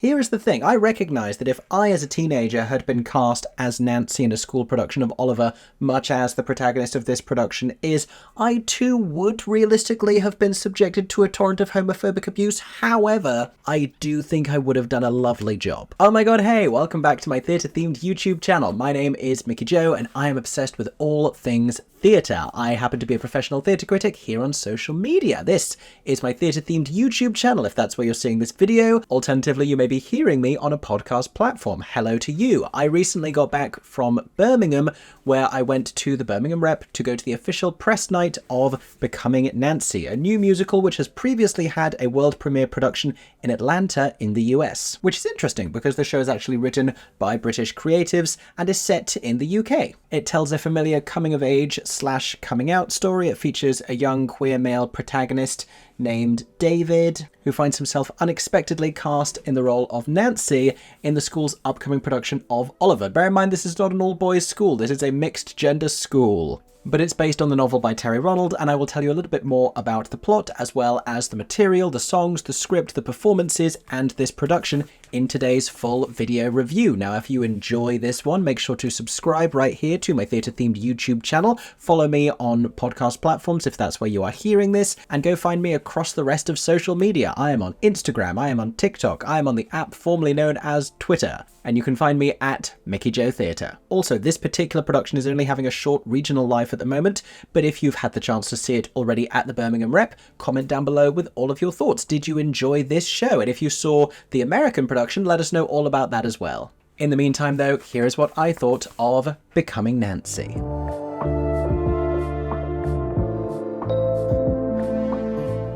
Here is the thing, I recognise that if I as a teenager had been cast as Nancy in a school production of Oliver, much as the protagonist of this production is, I too would realistically have been subjected to a torrent of homophobic abuse. However, I do think I would have done a lovely job. Oh my god, hey, welcome back to my theatre-themed YouTube channel. My name is Mickey Jo, and I am obsessed with all things theatre. I happen to be a professional theatre critic here on social media. This is my theatre-themed YouTube channel, if that's where you're seeing this video. Alternatively, you may be hearing me on a podcast platform. Hello to you. I recently got back from Birmingham, where I went to the Birmingham Rep to go to the official press night of Becoming Nancy, a new musical which has previously had a world premiere production in Atlanta in the US, which is interesting because the show is actually written by British creatives and is set in the UK. It tells a familiar coming-of-age / coming out story. It features a young queer male protagonist named David, who finds himself unexpectedly cast in the role of Nancy in the school's upcoming production of Oliver. Bear in mind, this is not an all-boys school, this is a mixed-gender school. But it's based on the novel by Terry Ronald, and I will tell you a little bit more about the plot, as well as the material, the songs, the script, the performances, and this production in today's full video review. Now, if you enjoy this one, make sure to subscribe right here to my theatre-themed YouTube channel. Follow me on podcast platforms if that's where you are hearing this, and go find me across the rest of social media. I am on Instagram, I am on TikTok, I am on the app formerly known as Twitter, and you can find me at MickeyJoTheatre. Also, this particular production is only having a short regional life at the moment, but if you've had the chance to see it already at the Birmingham Rep, comment down below with all of your thoughts. Did you enjoy this show? And if you saw the American production, let us know all about that as well. In the meantime though, here is what I thought of Becoming Nancy.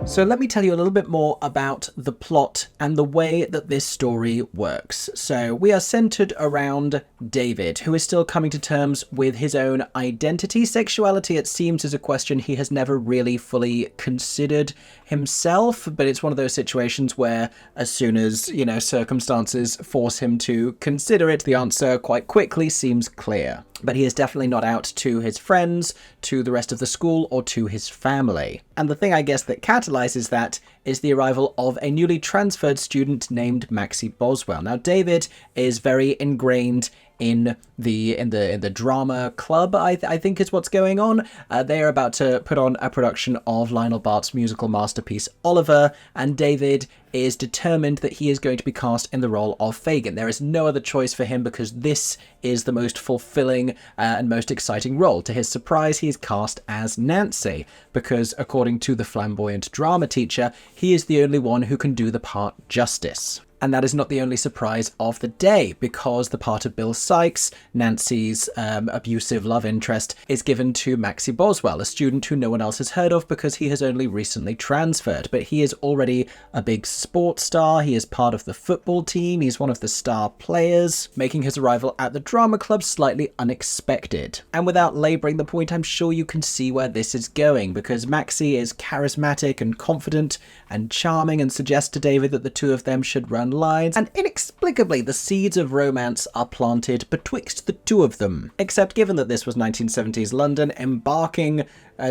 So let me tell you a little bit more about the plot and the way that this story works. So we are centered around David, who is still coming to terms with his own identity. Sexuality, it seems, is a question he has never really fully considered himself, but it's one of those situations where as soon as, circumstances force him to consider it, the answer quite quickly seems clear. But he is definitely not out to his friends, to the rest of the school, or to his family. And the thing I guess that catalyzes that is the arrival of a newly transferred student named Maxie Boswell. Now, David is very ingrained in the drama club, I think is what's going on. They are about to put on a production of Lionel Bart's musical masterpiece Oliver, and David is determined that he is going to be cast in the role of Fagin. There is no other choice for him because this is the most fulfilling and most exciting role. To his surprise, he is cast as Nancy because, according to the flamboyant drama teacher, he is the only one who can do the part justice. And that is not the only surprise of the day, because the part of Bill Sykes, Nancy's abusive love interest, is given to Maxie Boswell, a student who no one else has heard of because he has only recently transferred. But he is already a big sports star, he is part of the football team, he's one of the star players, making his arrival at the drama club slightly unexpected. And without labouring the point, I'm sure you can see where this is going, because Maxie is charismatic and confident and charming and suggests to David that the two of them should run lines, and inexplicably the seeds of romance are planted betwixt the two of them. Except given that this was 1970s London, embarking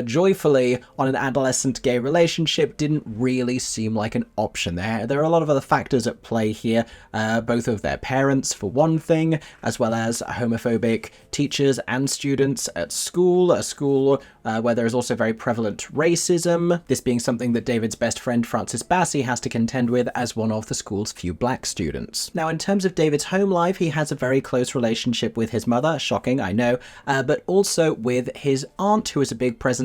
joyfully on an adolescent gay relationship didn't really seem like an option. There are a lot of other factors at play here, both of their parents for one thing, as well as homophobic teachers and students at school, a school where there is also very prevalent racism, this being something that David's best friend Francis Bassey has to contend with as one of the school's few black students. Now, in terms of David's home life, he has a very close relationship with his mother, shocking, I know, but also with his aunt, who is a big presence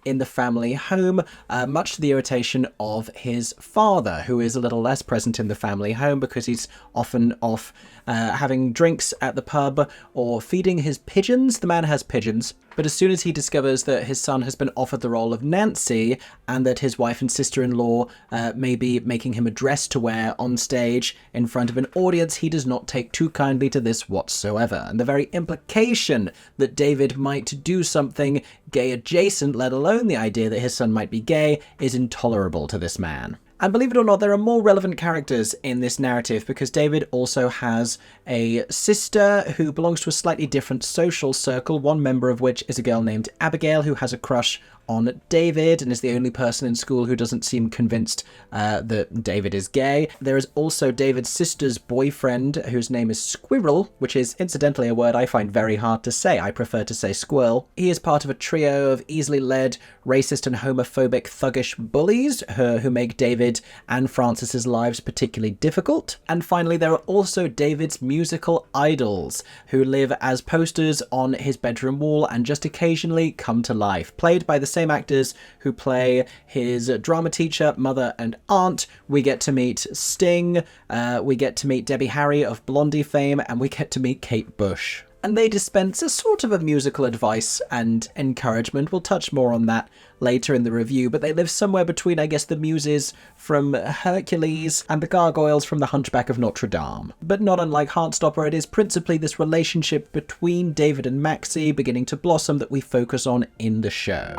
in the family home, much to the irritation of his father, who is a little less present in the family home because he's often off having drinks at the pub or feeding his pigeons. The man has pigeons. But as soon as he discovers that his son has been offered the role of Nancy and that his wife and sister-in-law may be making him a dress to wear on stage in front of an audience, he does not take too kindly to this whatsoever. And the very implication that David might do something gay adjacent, let alone the idea that his son might be gay, is intolerable to this man. And believe it or not, there are more relevant characters in this narrative because David also has a sister who belongs to a slightly different social circle, one member of which is a girl named Abigail who has a crush on David and is the only person in school who doesn't seem convinced that David is gay. There is also David's sister's boyfriend, whose name is Squirrel, which is incidentally a word I find very hard to say. I prefer to say squirrel. He is part of a trio of easily led, racist and homophobic thuggish bullies who make David and Francis's lives particularly difficult. And finally, there are also David's musical idols, who live as posters on his bedroom wall and just occasionally come to life. Played by the same actors who play his drama teacher, mother and aunt. We get to meet Sting, we get to meet Debbie Harry of Blondie fame, and we get to meet Kate Bush. And they dispense a sort of a musical advice and encouragement. We'll touch more on that later in the review, but they live somewhere between, I guess, the Muses from Hercules and the Gargoyles from the Hunchback of Notre Dame. But not unlike Heartstopper, it is principally this relationship between David and Maxie beginning to blossom that we focus on in the show.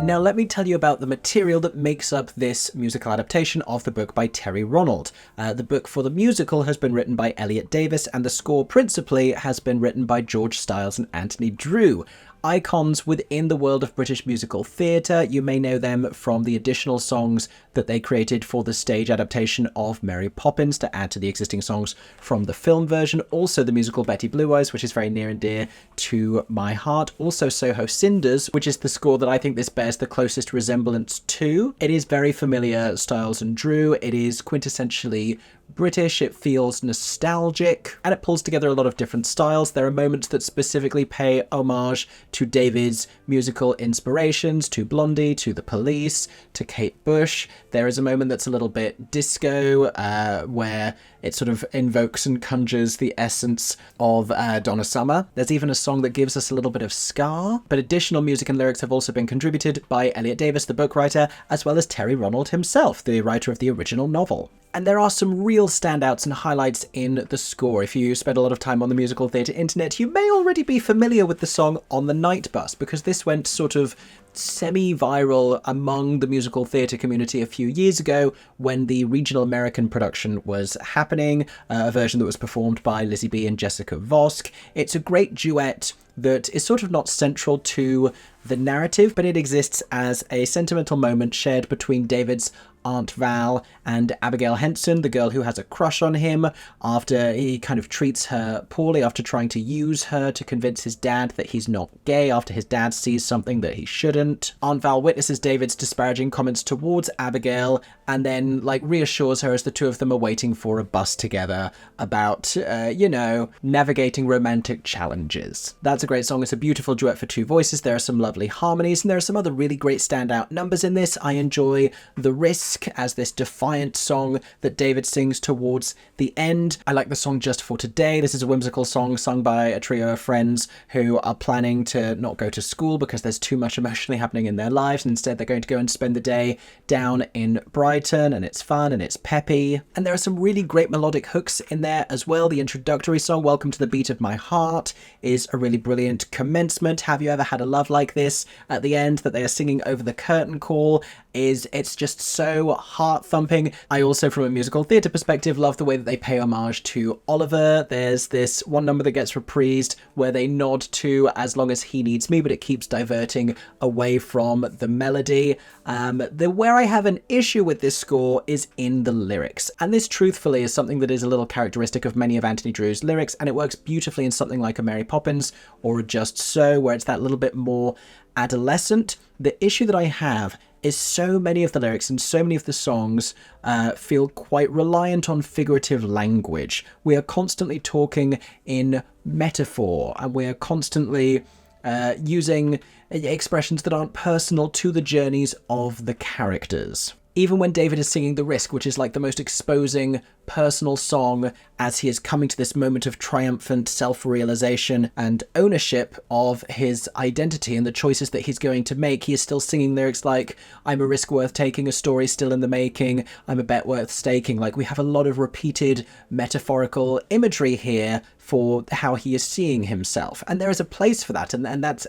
Now let me tell you about the material that makes up this musical adaptation of the book by Terry Ronald. The book for the musical has been written by Elliot Davis, and the score principally has been written by George Stiles and Anthony Drewe. Icons within the world of British musical theatre. You may know them from the additional songs that they created for the stage adaptation of Mary Poppins to add to the existing songs from the film version. Also the musical Betty Blue Eyes, which is very near and dear to my heart. Also Soho Cinders, which is the score that I think this bears the closest resemblance to. It is very familiar Stiles and Drewe. It is quintessentially British, it feels nostalgic, and it pulls together a lot of different styles. There are moments that specifically pay homage to David's musical inspirations, to Blondie, to The Police, to Kate Bush. There is a moment that's a little bit disco, where it sort of invokes and conjures the essence of Donna Summer. There's even a song that gives us a little bit of ska, but additional music and lyrics have also been contributed by Elliot Davis, the book writer, as well as Terry Ronald himself, the writer of the original novel. And there are some real standouts and highlights in the score. If you spend a lot of time on the musical theatre internet, you may already be familiar with the song On the Night Bus, because this went sort of semi-viral among the musical theatre community a few years ago when the regional American production was happening, a version that was performed by Lizzie B and Jessica Vosk. It's a great duet that is sort of not central to the narrative, but it exists as a sentimental moment shared between David's Aunt Val and Abigail Henson, the girl who has a crush on him after he kind of treats her poorly, after trying to use her to convince his dad that he's not gay, after his dad sees something that he shouldn't. Aunt Val witnesses David's disparaging comments towards Abigail and then reassures her as the two of them are waiting for a bus together about, navigating romantic challenges. That's a great song. It's a beautiful duet for two voices. There are some lovely harmonies and there are some other really great standout numbers in this. I enjoy The Risk as this defiant song that David sings towards the end. I like the song Just for Today. This is a whimsical song sung by a trio of friends who are planning to not go to school because there's too much emotionally happening in their lives, and instead they're going to go and spend the day down in Brighton, and it's fun and it's peppy. And there are some really great melodic hooks in there as well. The introductory song, Welcome to the Beat of My Heart, is a really brilliant commencement. Have You Ever Had a Love Like This? At the end that they are singing over the curtain call it's just so heart-thumping. I also, from a musical theatre perspective, love the way that they pay homage to Oliver. There's this one number that gets reprised where they nod to As Long As He Needs Me, but it keeps diverting away from the melody. Where I have an issue with this score is in the lyrics, and this truthfully is something that is a little characteristic of many of Anthony Drewe's lyrics, and it works beautifully in something like a Mary Poppins or a Just So, where it's that little bit more adolescent. The issue that I have is so many of the lyrics and so many of the songs feel quite reliant on figurative language. We are constantly talking in metaphor, and we are constantly using expressions that aren't personal to the journeys of the characters. Even when David is singing The Risk, which is like the most exposing personal song as he is coming to this moment of triumphant self-realization and ownership of his identity and the choices that he's going to make, he is still singing lyrics like, I'm a risk worth taking, a story still in the making, I'm a bet worth staking. Like, we have a lot of repeated metaphorical imagery here for how he is seeing himself. And there is a place for that, and that's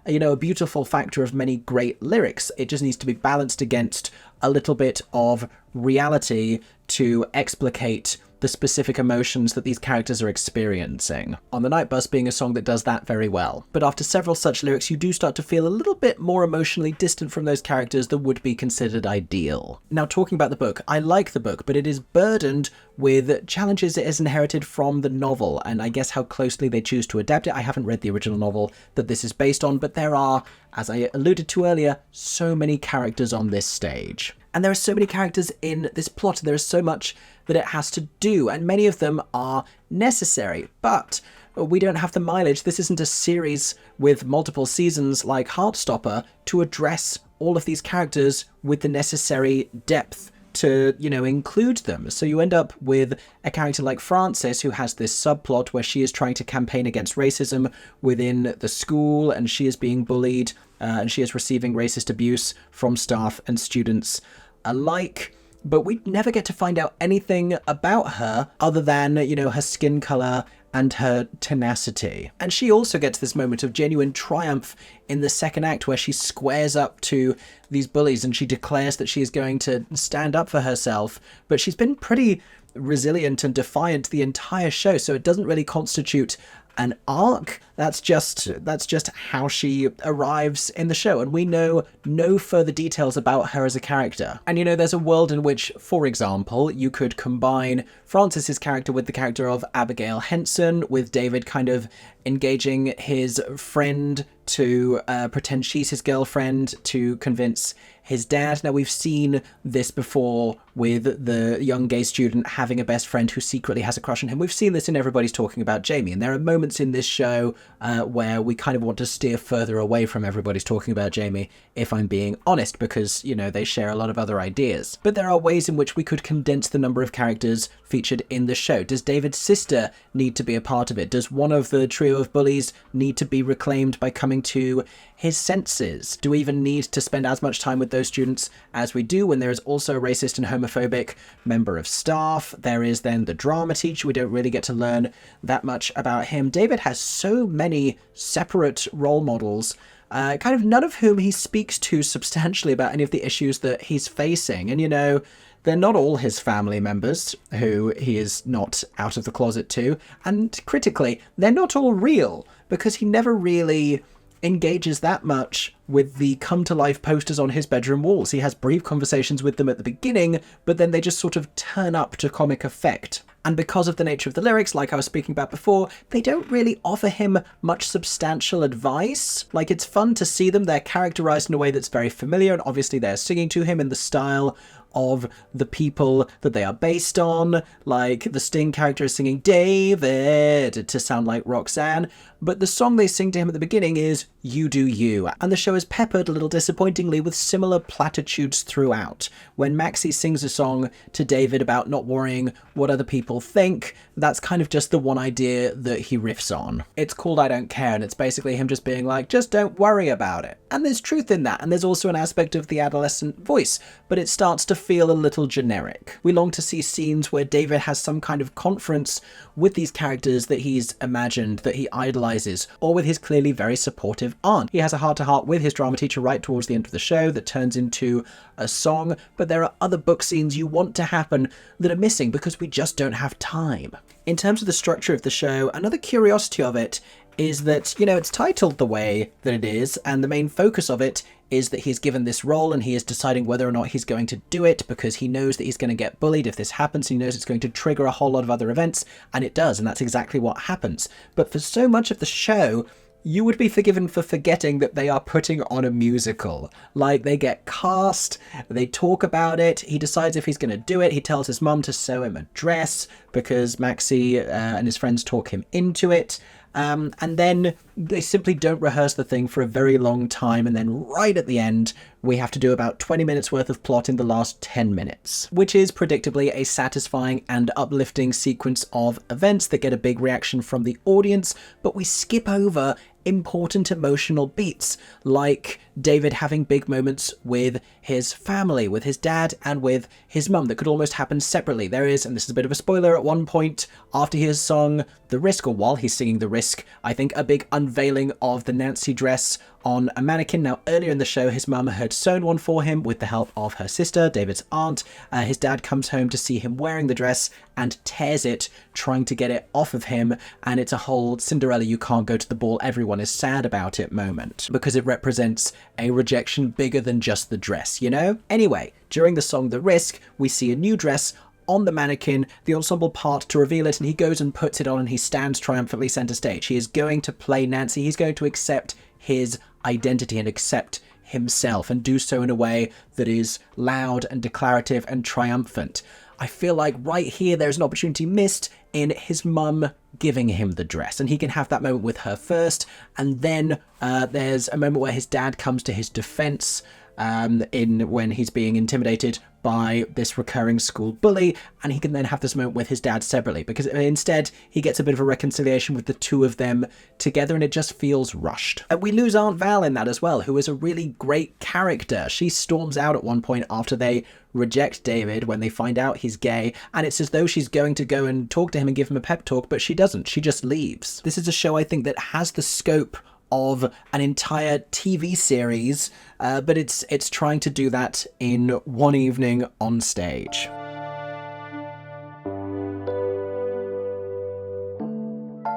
a beautiful factor of many great lyrics. It just needs to be balanced against a little bit of reality to explicate the specific emotions that these characters are experiencing. On the Night Bus being a song that does that very well. But after several such lyrics, you do start to feel a little bit more emotionally distant from those characters than would be considered ideal. Now, talking about the book, I like the book, but it is burdened with challenges it has inherited from the novel, and I guess how closely they choose to adapt it. I haven't read the original novel that this is based on, but there are, as I alluded to earlier, so many characters on this stage. And there are so many characters in this plot, there is so much that it has to do, and many of them are necessary, but we don't have the mileage. This isn't a series with multiple seasons like Heartstopper to address all of these characters with the necessary depth to, include them. So you end up with a character like Frances, who has this subplot where she is trying to campaign against racism within the school, and she is being bullied, and she is receiving racist abuse from staff and students alike. But we never get to find out anything about her other than, her skin color and her tenacity. And she also gets this moment of genuine triumph in the second act where she squares up to these bullies and she declares that she is going to stand up for herself. But she's been pretty resilient and defiant the entire show, so it doesn't really constitute an arc. That's just how she arrives in the show, and we know no further details about her as a character. And there's a world in which, for example, you could combine Frances's character with the character of Abigail Henson, with David kind of engaging his friend to pretend she's his girlfriend to convince his dad. Now, we've seen this before with the young gay student having a best friend who secretly has a crush on him. We've seen this in Everybody's Talking About Jamie, and there are moments in this show where we kind of want to steer further away from Everybody's Talking About Jamie, if I'm being honest, because, they share a lot of other ideas. But there are ways in which we could condense the number of characters featured in the show. Does David's sister need to be a part of it? Does one of the trio of bullies need to be reclaimed by coming to his senses? Do we even need to spend as much time with those students as we do when there is also a racist and homophobic member of staff? There is then the drama teacher. We don't really get to learn that much about him. David has so many separate role models, kind of none of whom he speaks to substantially about any of the issues that he's facing. And they're not all his family members who he is not out of the closet to. And critically, they're not all real, because he never really engages that much with the come-to-life posters on his bedroom walls. He has brief conversations with them at the beginning, but then they just sort of turn up to comic effect. And because of the nature of the lyrics, like I was speaking about before, they don't really offer him much substantial advice. Like, it's fun to see them. They're characterized in a way that's very familiar, and obviously they're singing to him in the style of the people that they are based on. Like, the Sting character is singing David to sound like Roxanne, but the song they sing to him at the beginning is You Do You, and the show is peppered, a little disappointingly, with similar platitudes throughout. When Maxie sings a song to David about not worrying what other people think, that's kind of just the one idea that he riffs on. It's called I Don't Care, and it's basically him just being like, just don't worry about it. And there's truth in that, and there's also an aspect of the adolescent voice, but it starts to feel a little generic. We long to see scenes where David has some kind of conference with these characters that he's imagined, that he idolizes, or with his clearly very supportive aunt. He has a heart-to-heart with his drama teacher right towards the end of the show that turns into a song, but there are other book scenes you want to happen that are missing because we just don't have time. In terms of the structure of the show, another curiosity of it is that, it's titled the way that it is, and the main focus of it is that he's given this role and he is deciding whether or not he's going to do it, because he knows that he's going to get bullied if this happens. He knows it's going to trigger a whole lot of other events, and it does, and that's exactly what happens. But for so much of the show, you would be forgiven for forgetting that they are putting on a musical. Like, they get cast, they talk about it, he decides if he's going to do it, he tells his mum to sew him a dress because Maxie and his friends talk him into it. And then they simply don't rehearse the thing for a very long time, and then right at the end, we have to do about 20 minutes worth of plot in the last 10 minutes, which is predictably a satisfying and uplifting sequence of events that get a big reaction from the audience, but we skip over important emotional beats, like David having big moments with his family, with his dad and with his mum, that could almost happen separately. There is, and this is a bit of a spoiler, at one point after he has sung The Risk, or while he's singing The Risk, I think, a big unveiling of the Nancy dress on a mannequin. Now, earlier in the show, his mum had sewn one for him with the help of her sister, David's aunt. His dad comes home to see him wearing the dress and tears it, trying to get it off of him. And it's a whole Cinderella, you can't go to the ball, everyone is sad about it moment, because it represents a rejection bigger than just the dress, you know? Anyway, during the song The Risk, we see a new dress on the mannequin, the ensemble part to reveal it, and he goes and puts it on and he stands triumphantly center stage. He is going to play Nancy. He's going to accept his identity and accept himself and do so in a way that is loud and declarative and triumphant. I feel like right here there's an opportunity missed in his mum giving him the dress, and he can have that moment with her first, and then there's a moment where his dad comes to his defense when he's being intimidated by this recurring school bully, and he can then have this moment with his dad separately, because instead he gets a bit of a reconciliation with the two of them together, and it just feels rushed. And we lose Aunt Val in that as well, who is a really great character. She storms out at one point after they reject David when they find out he's gay, and it's as though she's going to go and talk to him and give him a pep talk, but she doesn't. She just leaves. This is a show, I think, that has the scope of an entire TV series, but it's trying to do that in one evening on stage.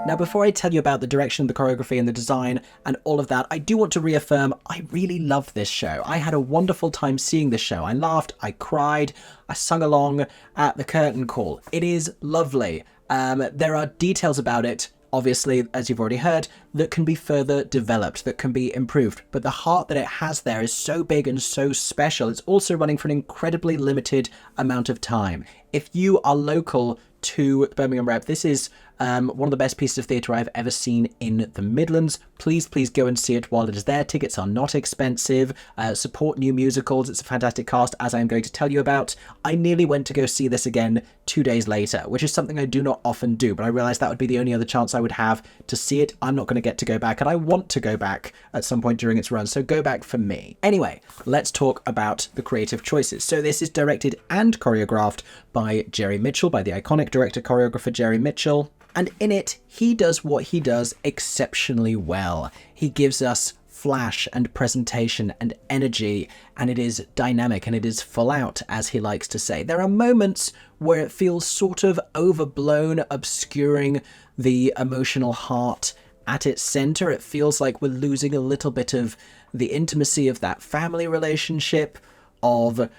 Now, before I tell you about the direction, the choreography and the design and all of that, I do want to reaffirm I really love this show. I had a wonderful time seeing this show. I laughed, I cried, I sung along at the curtain call. It is lovely. There are details about it, obviously, as you've already heard, that can be further developed, that can be improved. But the heart that it has there is so big and so special. It's also running for an incredibly limited amount of time. If you are local to Birmingham Rep, this is one of the best pieces of theatre I've ever seen in the Midlands. Please go and see it while it is there. Tickets are not expensive. Support new musicals. It's a fantastic cast, as I'm going to tell you about. I nearly went to go see this again 2 days later, which is something I do not often do, but I realised that would be the only other chance I would have to see it. I'm not going to get to go back, and I want to go back at some point during its run, so go back for me. Anyway, let's talk about the creative choices. So this is directed and choreographed by Jerry Mitchell, by the iconic director-choreographer Jerry Mitchell. And in it, he does what he does exceptionally well. He gives us flash and presentation and energy, and it is dynamic and it is full out, as he likes to say. There are moments where it feels sort of overblown, obscuring the emotional heart at its center. It feels like we're losing a little bit of the intimacy of that family relationship, of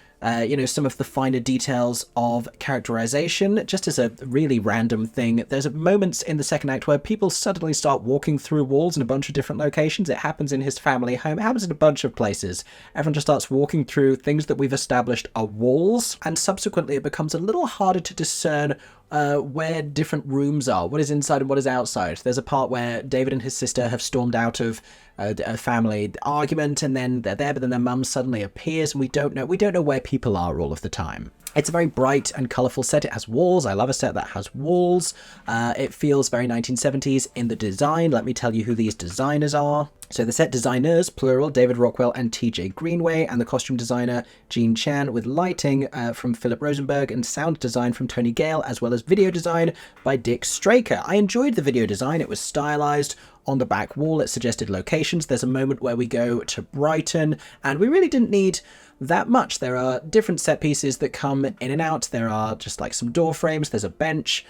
some of the finer details of characterization. Just as a really random thing, there's moments in the second act where people suddenly start walking through walls in a bunch of different locations. It happens in his family home. It happens in a bunch of places. Everyone just starts walking through things that we've established are walls, and subsequently it becomes a little harder to discern where different rooms are, what is inside and what is outside. There's a part where David and his sister have stormed out of a family argument, and then they're there, but then their mum suddenly appears, and we don't know where people are all of the time. It's a very bright and colourful set. It has walls. I love a set that has walls. It feels very 1970s in the design. Let me tell you who these designers are. So the set designers, plural, David Rockwell and TJ Greenway, and the costume designer, Jean Chan, with lighting from Philip Rosenberg and sound design from Tony Gale, as well as video design by Dick Straker. I enjoyed the video design. It was stylized. On the back wall, it suggested locations. There's a moment where we go to Brighton, and we really didn't need that much. There are different set pieces that come in and out. There are just like some door frames. There's a bench.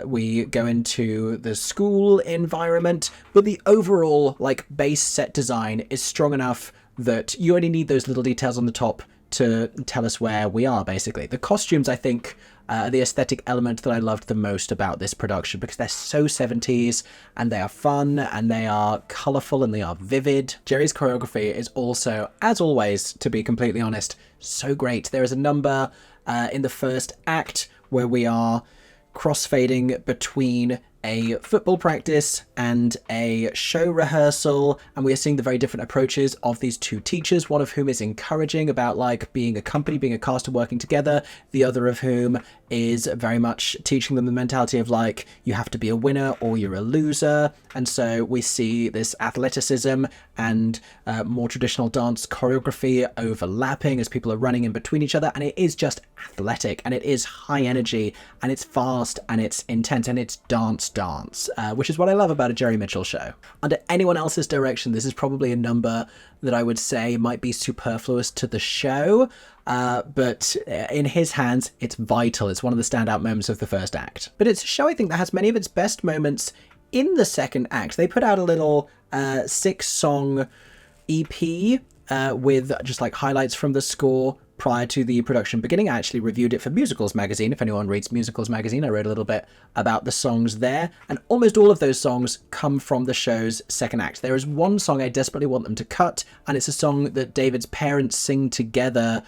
We go into the school environment, but the overall base set design is strong enough that you only need those little details on the top to tell us where we are, basically. The costumes, I think, are the aesthetic element that I loved the most about this production, because they're so 70s, and they are fun, and they are colourful, and they are vivid. Jerry's choreography is also, as always, to be completely honest, so great. There is a number in the first act where we are crossfading between a football practice and a show rehearsal, and we are seeing the very different approaches of these two teachers, one of whom is encouraging about being a company, being a cast and working together, the other of whom is very much teaching them the mentality of you have to be a winner or you're a loser. And so we see this athleticism and more traditional dance choreography overlapping as people are running in between each other, and it is just athletic, and it is high energy, and it's fast, and it's intense, and it's dance just dance, which is what I love about a Jerry Mitchell show. Under anyone else's direction, this is probably a number that I would say might be superfluous to the show, but in his hands, it's vital. It's one of the standout moments of the first act. But it's a show, I think, that has many of its best moments in the second act. They put out a little 6-song EP with just like highlights from the score prior to the production beginning. I actually reviewed it for Musicals Magazine. If anyone reads Musicals Magazine, I wrote a little bit about the songs there, and almost all of those songs come from the show's second act. There is one song I desperately want them to cut, and it's a song that David's parents sing together,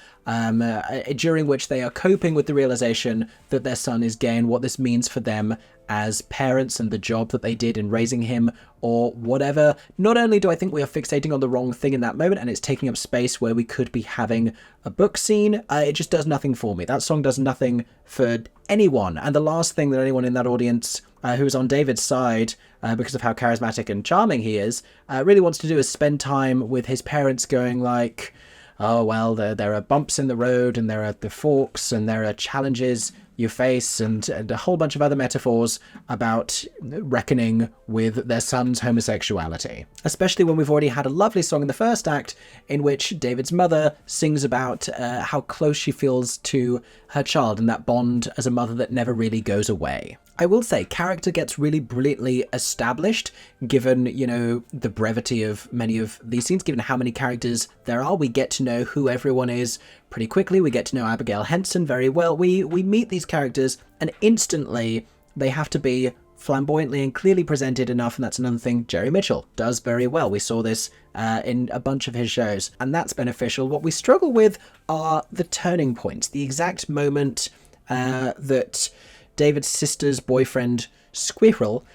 during which they are coping with the realization that their son is gay and what this means for them as parents and the job that they did in raising him or whatever. Not only do I think we are fixating on the wrong thing in that moment and it's taking up space where we could be having a book scene, it just does nothing for me. That song does nothing for anyone. And the last thing that anyone in that audience who is on David's side, because of how charismatic and charming he is, really wants to do is spend time with his parents going like, oh, well, there are bumps in the road and there are the forks and there are challenges you face and a whole bunch of other metaphors about reckoning with their son's homosexuality. Especially when we've already had a lovely song in the first act in which David's mother sings about how close she feels to her child and that bond as a mother that never really goes away. I will say, character gets really brilliantly established, given, you know, the brevity of many of these scenes, given how many characters there are. We get to know who everyone is pretty quickly. We get to know Abigail Henson very well. We meet these characters, and instantly they have to be flamboyantly and clearly presented enough, and that's another thing Jerry Mitchell does very well. We saw this in a bunch of his shows, and that's beneficial. What we struggle with are the turning points, the exact moment that David's sister's boyfriend, Squirrel,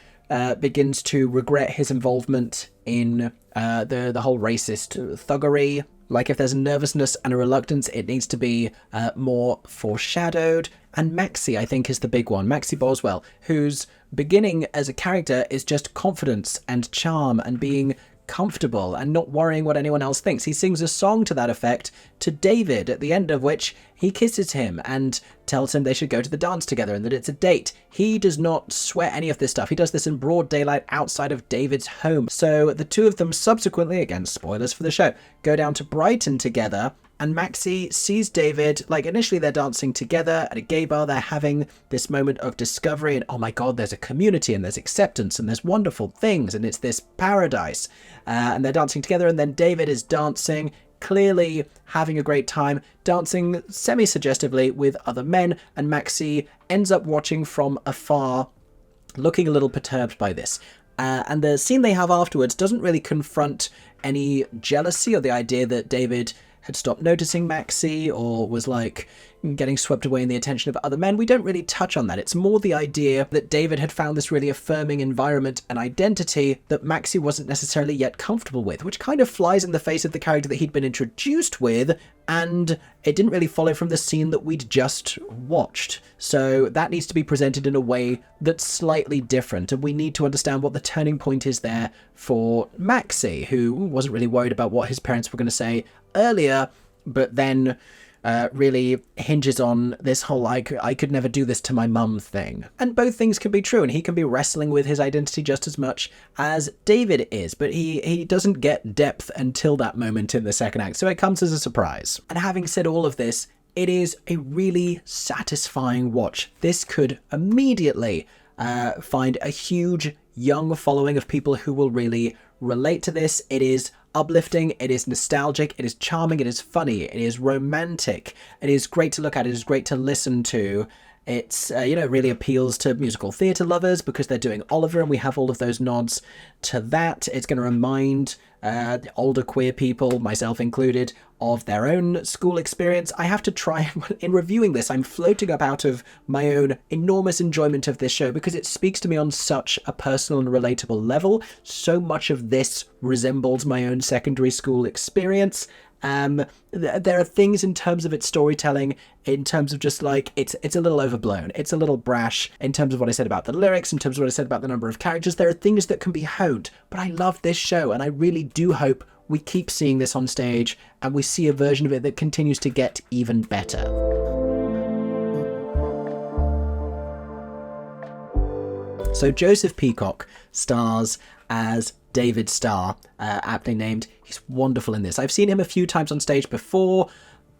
begins to regret his involvement in the whole racist thuggery. Like, if there's a nervousness and a reluctance, it needs to be more foreshadowed. And Maxie, I think, is the big one. Maxie Boswell, whose beginning as a character is just confidence and charm and being comfortable and not worrying what anyone else thinks. He sings a song to that effect to David, at the end of which he kisses him and tells him they should go to the dance together and that it's a date. He does not sweat any of this stuff. He does this in broad daylight outside of David's home. So the two of them subsequently, again, spoilers for the show, go down to Brighton together, and Maxie sees David, like, initially they're dancing together at a gay bar, they're having this moment of discovery, and oh my god, there's a community, and there's acceptance, and there's wonderful things, and it's this paradise, and they're dancing together, and then David is dancing, clearly having a great time, dancing semi-suggestively with other men, and Maxie ends up watching from afar, looking a little perturbed by this. And the scene they have afterwards doesn't really confront any jealousy or the idea that David had stopped noticing Maxie or was like getting swept away in the attention of other men. We don't really touch on that. It's more the idea that David had found this really affirming environment and identity that Maxie wasn't necessarily yet comfortable with, which kind of flies in the face of the character that he'd been introduced with, and it didn't really follow from the scene that we'd just watched. So that needs to be presented in a way that's slightly different, and we need to understand what the turning point is there for Maxie, who wasn't really worried about what his parents were going to say earlier, but then really hinges on this whole, like, I could never do this to my mum thing. And both things can be true, and he can be wrestling with his identity just as much as David is, but he doesn't get depth until that moment in the second act, so it comes as a surprise. And having said all of this, it is a really satisfying watch. This could immediately find a huge young following of people who will really relate to this. It is uplifting, it is nostalgic, it is charming, it is funny, it is romantic, it is great to look at, it is great to listen to. It's, really appeals to musical theatre lovers because they're doing Oliver, and we have all of those nods to that. It's going to remind older queer people, myself included, of their own school experience. I have to try, in reviewing this, I'm floating up out of my own enormous enjoyment of this show because it speaks to me on such a personal and relatable level. So much of this resembles my own secondary school experience. There are things in terms of its storytelling, in terms of just like, it's a little overblown, it's a little brash in terms of what I said about the lyrics, in terms of what I said about the number of characters. There are things that can be honed, but I love this show, and I really do hope we keep seeing this on stage and we see a version of it that continues to get even better. So Joseph Peacock stars as David Starr, aptly named. He's wonderful in this. I've seen him a few times on stage before.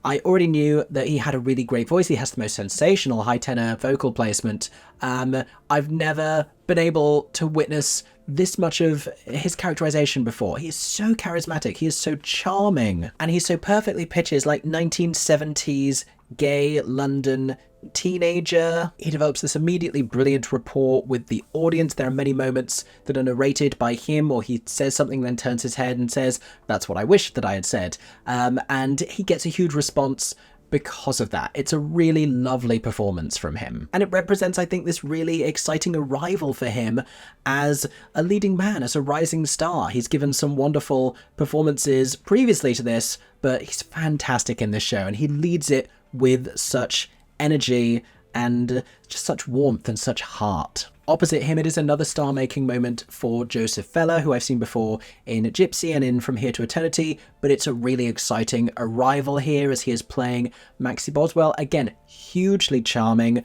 I already knew that he had a really great voice. He has the most sensational high tenor vocal placement. I've never been able to witness this much of his characterization before. He is so charismatic. He is so charming. And he so perfectly pitches like 1970s gay London teenager. He develops this immediately brilliant rapport with the audience. There are many moments that are narrated by him, or he says something, then turns his head and says, "That's what I wish that I had said." And he gets a huge response because of that. It's a really lovely performance from him. And it represents, I think, this really exciting arrival for him as a leading man, as a rising star. He's given some wonderful performances previously to this, but he's fantastic in this show, and he leads it with such energy and just such warmth and such heart. Opposite him, it is another star-making moment for Joseph Vella, who I've seen before in Gypsy and in From Here to Eternity, but it's a really exciting arrival here as he is playing Maxie Boswell. Again, hugely charming,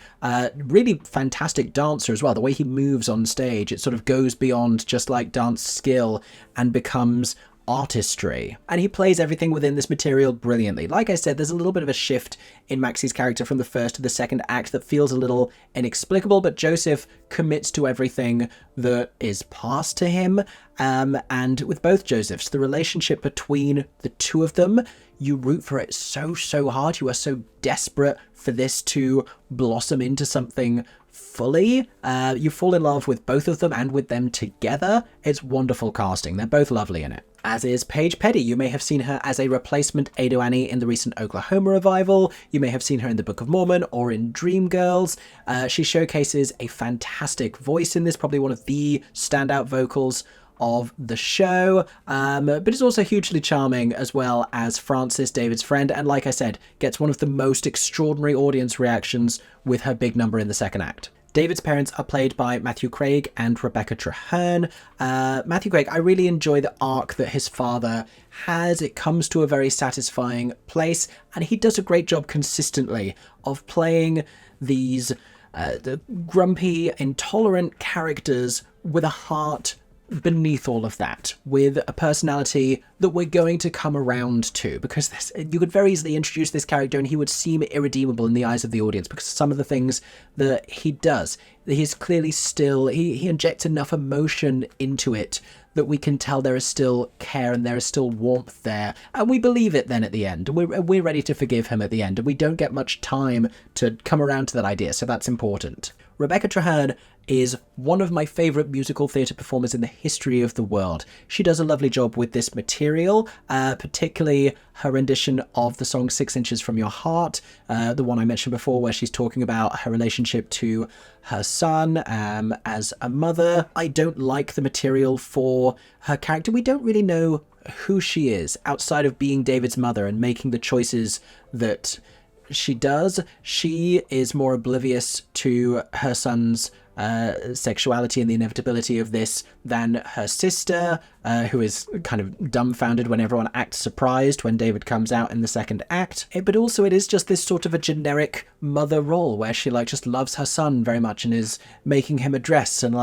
really fantastic dancer as well. The way he moves on stage, it sort of goes beyond just like dance skill and becomes artistry, and he plays everything within this material brilliantly. Like I said, there's a little bit of a shift in Maxie's character from the first to the second act that feels a little inexplicable, but Joseph commits to everything that is passed to him, and with both Josephs, the relationship between the two of them, you root for it so hard. You are so desperate for this to blossom into something fully. You fall in love with both of them and with them together. It's wonderful casting. They're both lovely in it. As is Paige Peddie. You may have seen her as a replacement Ado Annie in the recent Oklahoma revival. You may have seen her in the Book of Mormon or in Dreamgirls. She showcases a fantastic voice in this, probably one of the standout vocals of the show, but is also hugely charming as well as Frances, David's friend, and like I said, gets one of the most extraordinary audience reactions with her big number in the second act. David's parents are played by Matthew Craig and Rebecca Trehearn. Matthew Craig, I really enjoy the arc that his father has. It comes to a very satisfying place, and he does a great job consistently of playing these the grumpy, intolerant characters with a heart beneath all of that, with a personality that we're going to come around to, because you could very easily introduce this character and he would seem irredeemable in the eyes of the audience because of some of the things that he does. He's clearly still, he injects enough emotion into it that we can tell there is still care and there is still warmth there, and we believe it then at the end. We're ready to forgive him at the end, and we don't get much time to come around to that idea, so that's important. Rebecca Trehearn is one of my favourite musical theatre performers in the history of the world. She does a lovely job with this material, particularly her rendition of the song 6 Inches From Your Heart, the one I mentioned before where she's talking about her relationship to her son as a mother. I don't like the material for her character. We don't really know who she is outside of being David's mother and making the choices that she does. She is more oblivious to her son's sexuality and the inevitability of this than her sister, who is kind of dumbfounded when everyone acts surprised when David comes out in the second act. But also it is just this sort of a generic mother role where she just loves her son very much and is making him a dress and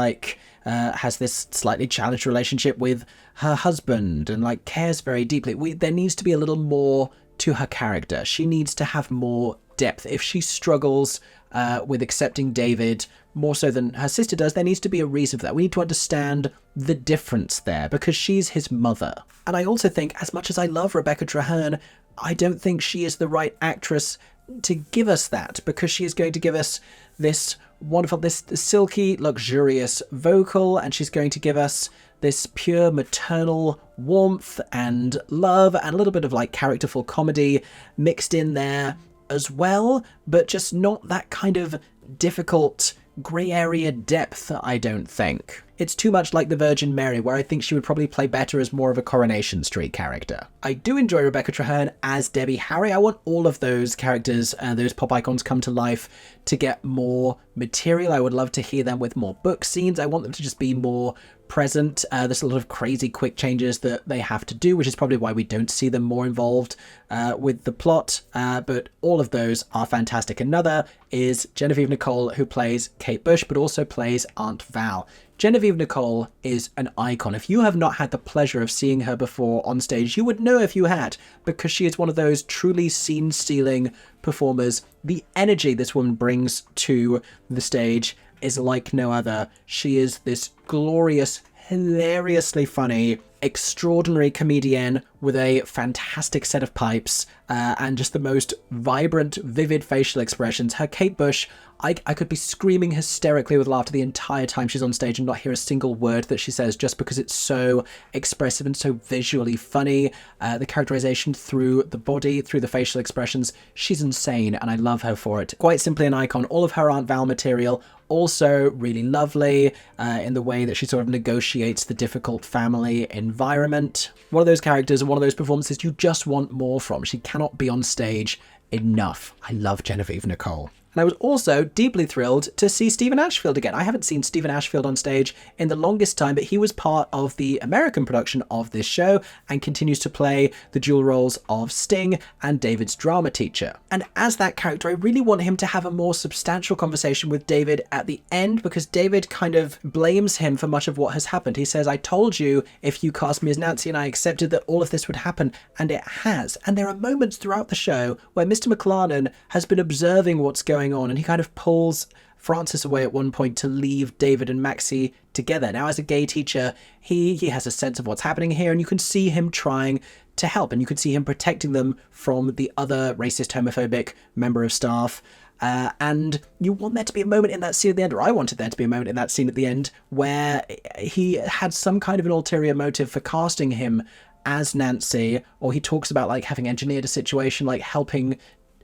has this slightly challenged relationship with her husband and cares very deeply. There needs to be a little more to her character. She needs to have more depth. If she struggles with accepting David more so than her sister does, there needs to be a reason for that. We need to understand the difference there because she's his mother. And I also think, as much as I love Rebecca Trehearn, I don't think she is the right actress to give us that, because she is going to give us this wonderful, this silky, luxurious vocal, and she's going to give us this pure maternal warmth and love and a little bit of characterful comedy mixed in there as well, but just not that kind of difficult grey area depth, I don't think. It's too much like the Virgin Mary, where I think she would probably play better as more of a Coronation Street character. I do enjoy Rebecca Trehearn as Debbie Harry. I want all of those characters, those pop icons come to life to get more material. I would love to hear them with more book scenes. I want them to just be more present. There's a lot of crazy quick changes that they have to do, which is probably why we don't see them more involved with the plot, but all of those are fantastic. Another is Genevieve Nicole, who plays Kate Bush but also plays Aunt Val. Genevieve Nicole is an icon. If you have not had the pleasure of seeing her before on stage, you would know if you had, because she is one of those truly scene-stealing performers. The energy this woman brings to the stage is like no other. She is this glorious, hilariously funny, extraordinary comedian with a fantastic set of pipes and just the most vibrant, vivid facial expressions. Her Kate Bush, I could be screaming hysterically with laughter the entire time she's on stage and not hear a single word that she says, just because it's so expressive and so visually funny. The characterization through the body, through the facial expressions, she's insane, and I love her for it. Quite simply an icon. All of her Aunt Val material also really lovely in the way that she sort of negotiates the difficult family environment. One of those characters and one of those performances you just want more from. She cannot be on stage enough. I love Genevieve Nicole. And I was also deeply thrilled to see Stephen Ashfield again. I haven't seen Stephen Ashfield on stage in the longest time, but he was part of the American production of this show and continues to play the dual roles of Sting and David's drama teacher. And as that character, I really want him to have a more substantial conversation with David at the end, because David kind of blames him for much of what has happened. He says, I told you if you cast me as Nancy and I accepted that all of this would happen, and it has. And there are moments throughout the show where Mr. McLarnon has been observing what's going on, and he kind of pulls Francis away at one point to leave David and Maxie together. Now, as a gay teacher, he has a sense of what's happening here, and you can see him trying to help, and you can see him protecting them from the other racist, homophobic member of staff. And you want there to be a moment in that scene at the end, or I wanted there to be a moment in that scene at the end, where he had some kind of an ulterior motive for casting him as Nancy, or he talks about like having engineered a situation, like helping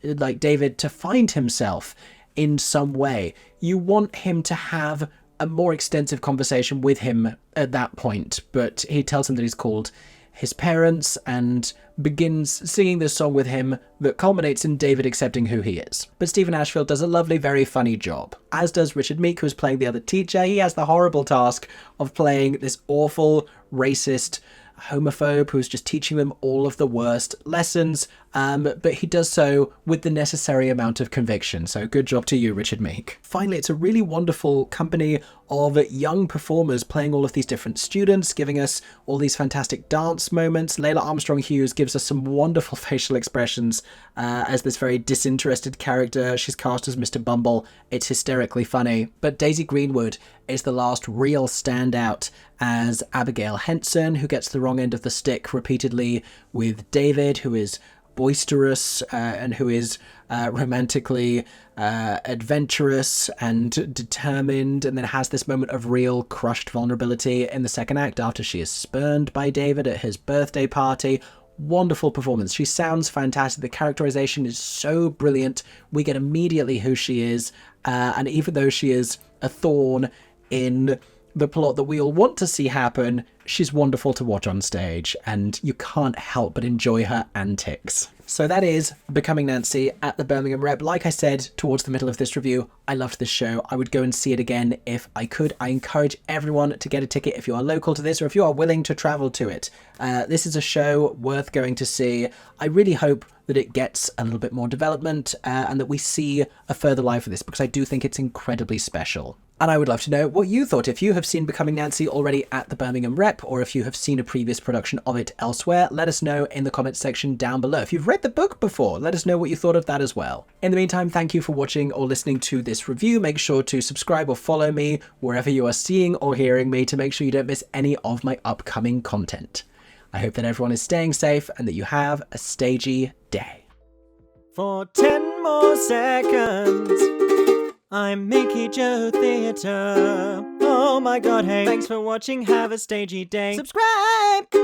like David to find himself in some way. You want him to have a more extensive conversation with him at that point, but he tells him that he's called his parents and begins singing this song with him that culminates in David accepting who he is. But Stephen Ashfield does a lovely, very funny job, as does Richard Meek, who's playing the other teacher. He has the horrible task of playing this awful, racist homophobe who's just teaching them all of the worst lessons, but he does so with the necessary amount of conviction. So good job to you, Richard Meek. Finally, it's a really wonderful company of young performers playing all of these different students, giving us all these fantastic dance moments. Layla Armstrong Hughes gives us some wonderful facial expressions as this very disinterested character. She's cast as Mr. Bumble. It's hysterically funny. But Daisy Greenwood is the last real standout as Abigail Henson, who gets the wrong end of the stick repeatedly with David, who is boisterous and who is romantically adventurous and determined, and then has this moment of real crushed vulnerability in the second act after she is spurned by David at his birthday party. Wonderful performance. She sounds fantastic. The characterization is so brilliant. We get immediately who she is, and even though she is a thorn in the plot that we all want to see happen, she's wonderful to watch on stage, and you can't help but enjoy her antics. So that is Becoming Nancy at the Birmingham Rep. Like I said towards the middle of this review, I loved this show. I would go and see it again if I could. I encourage everyone to get a ticket if you are local to this, or if you are willing to travel to it. This is a show worth going to see. I really hope that it gets a little bit more development and that we see a further life of this, because I do think it's incredibly special. And I would love to know what you thought. If you have seen Becoming Nancy already at the Birmingham Rep, or if you have seen a previous production of it elsewhere, let us know in the comments section down below. If you've read the book before, let us know what you thought of that as well. In the meantime, thank you for watching or listening to this review. Make sure to subscribe or follow me wherever you are seeing or hearing me to make sure you don't miss any of my upcoming content. I hope that everyone is staying safe and that you have a stagey day. For 10 more seconds, I'm MickeyJoTheatre. Oh my god, hey. Thanks for watching, have a stagey day. Subscribe!